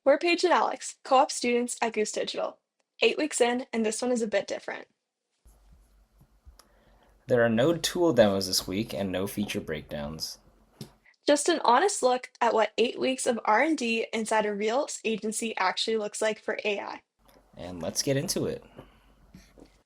We're Paige and Alex, co-op students at Goose Digital. 8 weeks in, and this one is a bit different. There are no tool demos this week and no feature breakdowns. Just an honest look at what 8 weeks of R&D inside a real agency actually looks like for AI. And let's get into it.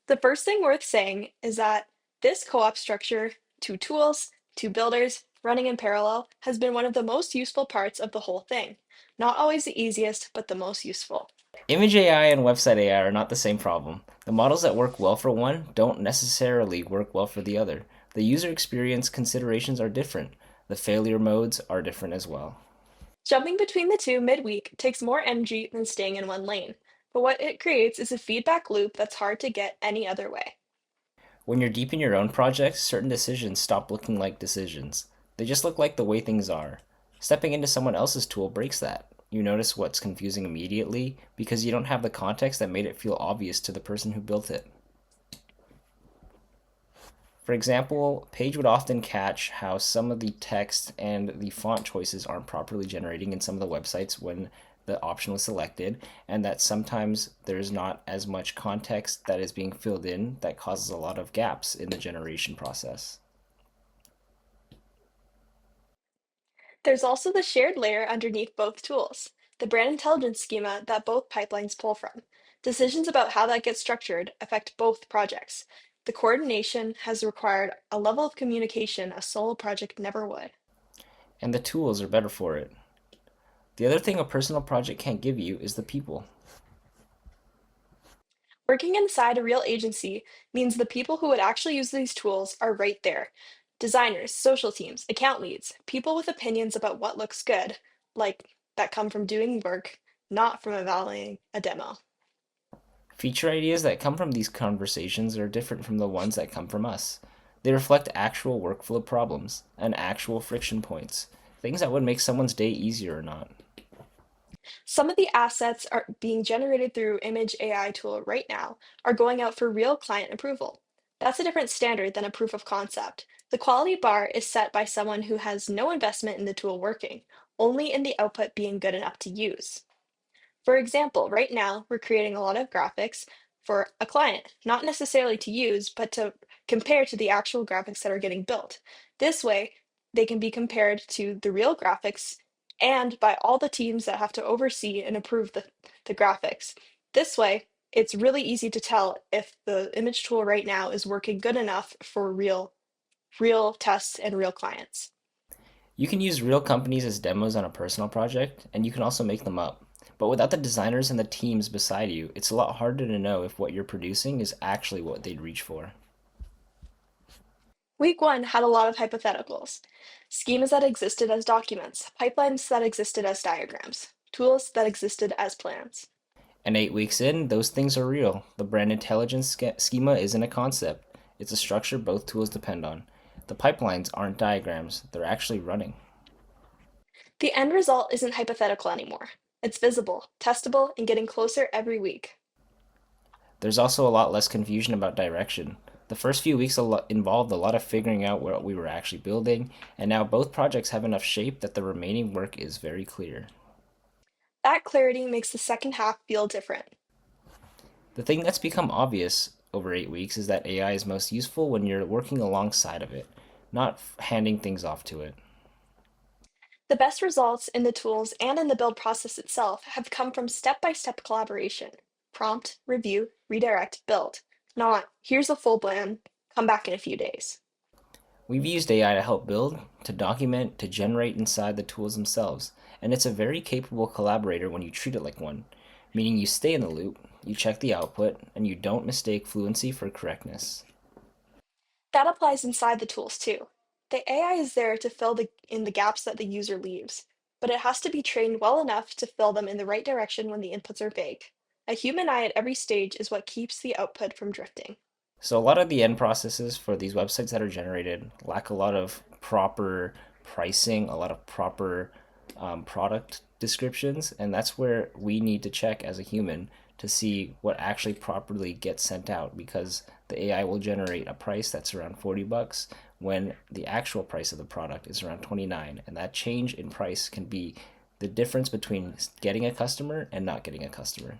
The first thing worth saying is that this co-op structure, two tools, two builders, running in parallel, has been one of the most useful parts of the whole thing. Not always the easiest, but the most useful. Image AI and website AI are not the same problem. The models that work well for one don't necessarily work well for the other. The user experience considerations are different. The failure modes are different as well. Jumping between the two mid-week takes more energy than staying in one lane, but what it creates is a feedback loop that's hard to get any other way. When you're deep in your own project, certain decisions stop looking like decisions. They just look like the way things are. Stepping into someone else's tool breaks that. You notice what's confusing immediately because you don't have the context that made it feel obvious to the person who built it. For example, Paige would often catch how some of the text and the font choices aren't properly generating in some of the websites when the option was selected, and that sometimes there's not as much context that is being filled in that causes a lot of gaps in the generation process. There's also the shared layer underneath both tools, the brand intelligence schema that both pipelines pull from. Decisions about how that gets structured affect both projects. The coordination has required a level of communication a solo project never would. And the tools are better for it. The other thing a personal project can't give you is the people. Working inside a real agency means the people who would actually use these tools are right there. Designers, social teams, account leads, people with opinions about what looks good, like that come from doing work, not from evaluating a demo. Feature ideas that come from these conversations are different from the ones that come from us. They reflect actual workflow problems and actual friction points, things that would make someone's day easier or not. Some of the assets are being generated through Image AI tool right now are going out for real client approval. That's a different standard than a proof of concept. The quality bar is set by someone who has no investment in the tool working, only in the output being good enough to use. For example, right now we're creating a lot of graphics for a client, not necessarily to use, but to compare to the actual graphics that are getting built. This way, they can be compared to the real graphics and by all the teams that have to oversee and approve the graphics. This way, it's really easy to tell if the image tool right now is working good enough for real tests and real clients. You can use real companies as demos on a personal project, and you can also make them up. But without the designers and the teams beside you, it's a lot harder to know if what you're producing is actually what they'd reach for. Week one had a lot of hypotheticals. Schemas that existed as documents, pipelines that existed as diagrams, tools that existed as plans. And 8 weeks in, those things are real. The brand intelligence schema isn't a concept, it's a structure both tools depend on. The pipelines aren't diagrams, they're actually running. The end result isn't hypothetical anymore. It's visible, testable, and getting closer every week. There's also a lot less confusion about direction. The first few weeks involved a lot of figuring out what we were actually building, and now both projects have enough shape that the remaining work is very clear. That clarity makes the second half feel different. The thing that's become obvious over 8 weeks is that AI is most useful when you're working alongside of it, not handing things off to it. The best results in the tools and in the build process itself have come from step-by-step collaboration. Prompt, review, redirect, build. Not, here's a full plan, come back in a few days. We've used AI to help build, to document, to generate inside the tools themselves, and it's a very capable collaborator when you treat it like one, meaning you stay in the loop, you check the output, and you don't mistake fluency for correctness. That applies inside the tools too. The AI is there to fill in the gaps that the user leaves, but it has to be trained well enough to fill them in the right direction when the inputs are vague. A human eye at every stage is what keeps the output from drifting. So a lot of the end processes for these websites that are generated lack a lot of proper pricing, a lot of proper product descriptions, and that's where we need to check as a human to see what actually properly gets sent out because the AI will generate a price that's around $40 when the actual price of the product is around 29, and that change in price can be the difference between getting a customer and not getting a customer.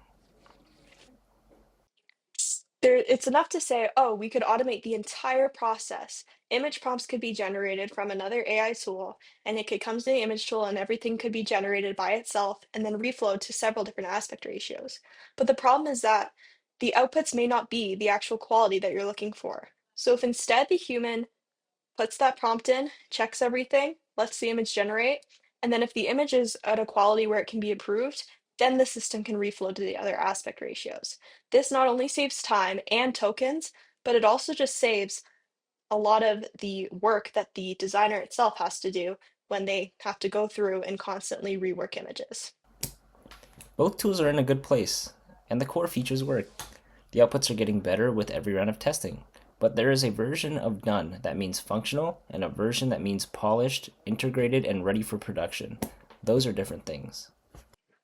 It's enough to say, oh, we could automate the entire process. Image prompts could be generated from another AI tool, and it could come to the image tool, and everything could be generated by itself and then reflowed to several different aspect ratios. But the problem is that the outputs may not be the actual quality that you're looking for. So if instead the human puts that prompt in, checks everything, lets the image generate, and then if the image is at a quality where it can be improved, then the system can reflow to the other aspect ratios. This not only saves time and tokens, but it also just saves a lot of the work that the designer itself has to do when they have to go through and constantly rework images. Both tools are in a good place, and the core features work. The outputs are getting better with every round of testing. But there is a version of done that means functional, and a version that means polished, integrated, and ready for production. Those are different things.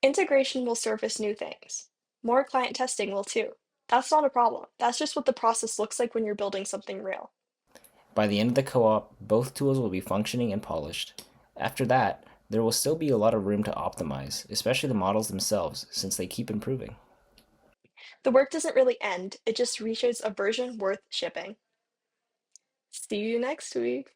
Integration will surface new things. More client testing will too. That's not a problem. That's just what the process looks like when you're building something real. By the end of the co op, both tools will be functioning and polished. After that, there will still be a lot of room to optimize, especially the models themselves, since they keep improving. The work doesn't really end, it just reaches a version worth shipping. See you next week.